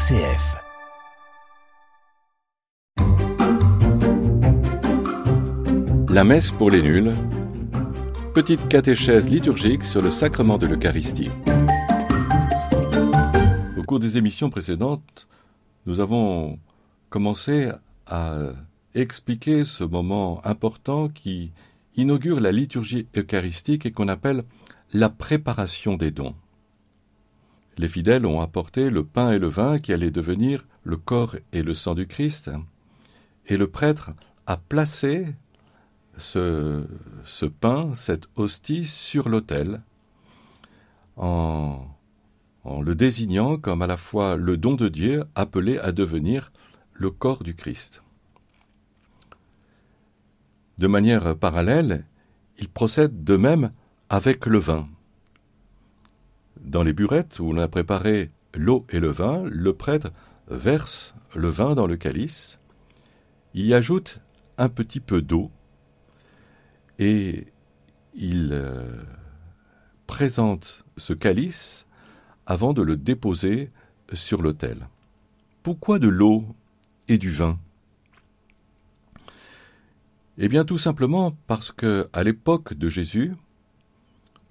RCF. La messe pour les nuls. Petite catéchèse liturgique sur le sacrement de l'Eucharistie. Au cours des émissions précédentes, nous avons commencé à expliquer ce moment important qui inaugure la liturgie eucharistique et qu'on appelle la préparation des dons. Les fidèles ont apporté le pain et le vin qui allaient devenir le corps et le sang du Christ, et le prêtre a placé ce pain, cette hostie, sur l'autel, en le désignant comme à la fois le don de Dieu appelé à devenir le corps du Christ. De manière parallèle, il procède de même avec le vin. Dans les burettes où on a préparé l'eau et le vin, le prêtre verse le vin dans le calice, il y ajoute un petit peu d'eau et il présente ce calice avant de le déposer sur l'autel. Pourquoi de l'eau et du vin ? Eh bien, tout simplement parce que, à l'époque de Jésus,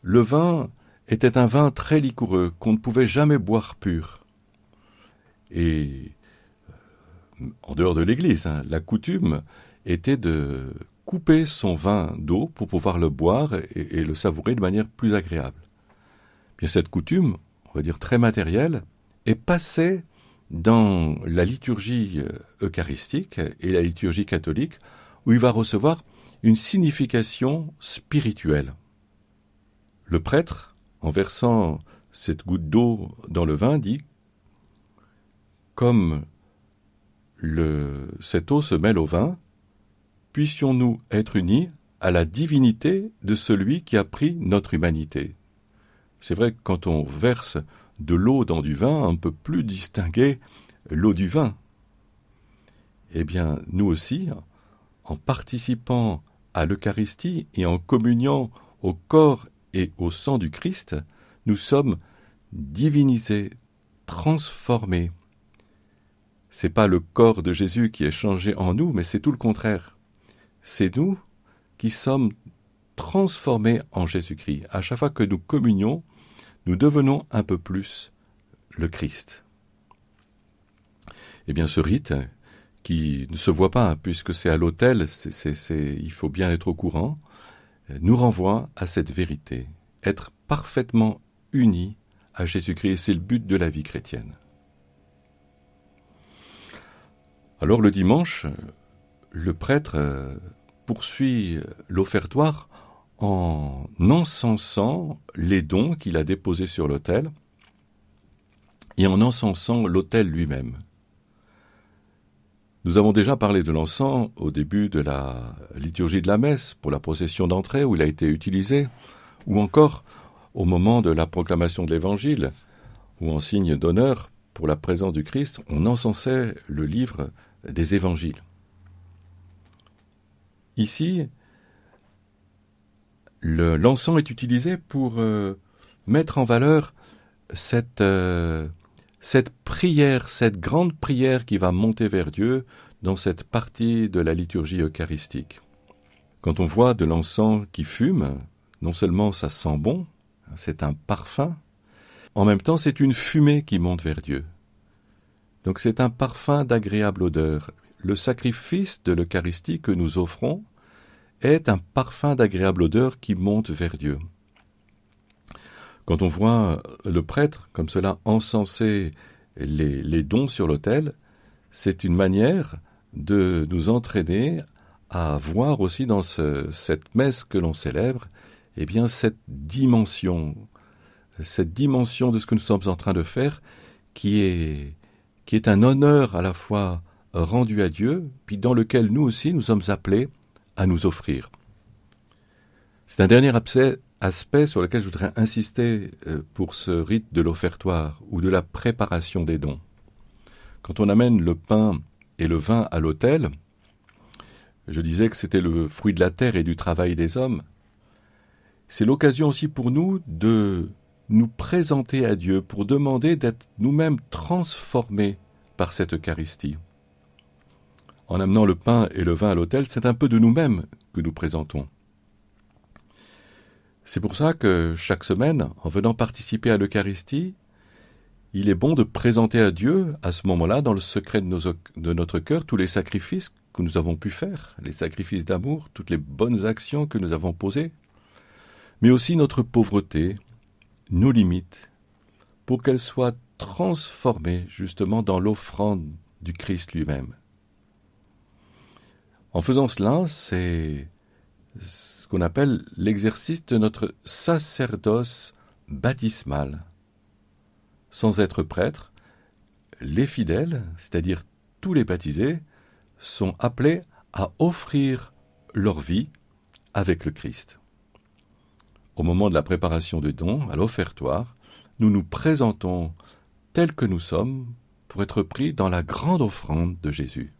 le vin était un vin très liquoreux qu'on ne pouvait jamais boire pur. Et en dehors de l'Église, la coutume était de couper son vin d'eau pour pouvoir le boire et le savourer de manière plus agréable. Bien, cette coutume, on va dire très matérielle, est passée dans la liturgie eucharistique et la liturgie catholique, où il va recevoir une signification spirituelle. Le prêtre, en versant cette goutte d'eau dans le vin, dit « Comme cette eau se mêle au vin, puissions-nous être unis à la divinité de celui qui a pris notre humanité. » C'est vrai que quand on verse de l'eau dans du vin, on ne peut plus distinguer l'eau du vin. Eh bien, nous aussi, en participant à l'Eucharistie et en communiant au corps et au sang du Christ, nous sommes divinisés, transformés. C'est pas le corps de Jésus qui est changé en nous, mais c'est tout le contraire. C'est nous qui sommes transformés en Jésus-Christ. À chaque fois que nous communions, nous devenons un peu plus le Christ. Eh bien, ce rite, qui ne se voit pas, puisque c'est à l'autel, il faut bien être au courant, nous renvoie à cette vérité, être parfaitement unis à Jésus-Christ, c'est le but de la vie chrétienne. Alors le dimanche, le prêtre poursuit l'offertoire en encensant les dons qu'il a déposés sur l'autel et en encensant l'autel lui-même. Nous avons déjà parlé de l'encens au début de la liturgie de la messe pour la procession d'entrée où il a été utilisé, ou encore au moment de la proclamation de l'Évangile, où en signe d'honneur pour la présence du Christ, on encensait le livre des Évangiles. Ici, l'encens est utilisé pour mettre en valeur cette prière, cette grande prière qui va monter vers Dieu dans cette partie de la liturgie eucharistique. Quand on voit de l'encens qui fume, non seulement ça sent bon, c'est un parfum, en même temps c'est une fumée qui monte vers Dieu. Donc c'est un parfum d'agréable odeur. Le sacrifice de l'Eucharistie que nous offrons est un parfum d'agréable odeur qui monte vers Dieu. Quand on voit le prêtre, comme cela, encenser les dons sur l'autel, c'est une manière de nous entraîner à voir aussi dans cette messe que l'on célèbre, eh bien, cette dimension de ce que nous sommes en train de faire, qui est un honneur à la fois rendu à Dieu, puis dans lequel nous aussi nous sommes appelés à nous offrir. C'est un dernier aspect sur lequel je voudrais insister pour ce rite de l'offertoire ou de la préparation des dons. Quand on amène le pain et le vin à l'autel, je disais que c'était le fruit de la terre et du travail des hommes. C'est l'occasion aussi pour nous de nous présenter à Dieu pour demander d'être nous-mêmes transformés par cette Eucharistie. En amenant le pain et le vin à l'autel, c'est un peu de nous-mêmes que nous présentons. C'est pour ça que chaque semaine, en venant participer à l'Eucharistie, il est bon de présenter à Dieu, à ce moment-là, dans le secret de notre cœur, tous les sacrifices que nous avons pu faire, les sacrifices d'amour, toutes les bonnes actions que nous avons posées, mais aussi notre pauvreté, nos limites, pour qu'elles soient transformées justement dans l'offrande du Christ lui-même. En faisant cela, c'est ce qu'on appelle l'exercice de notre sacerdoce baptismal. Sans être prêtre, les fidèles, c'est-à-dire tous les baptisés, sont appelés à offrir leur vie avec le Christ. Au moment de la préparation du don, à l'offertoire, nous nous présentons tels que nous sommes pour être pris dans la grande offrande de Jésus.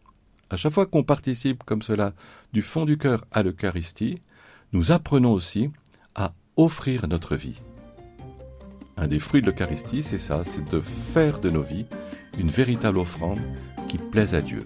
À chaque fois qu'on participe comme cela du fond du cœur à l'Eucharistie, nous apprenons aussi à offrir notre vie. Un des fruits de l'Eucharistie, c'est ça, c'est de faire de nos vies une véritable offrande qui plaise à Dieu.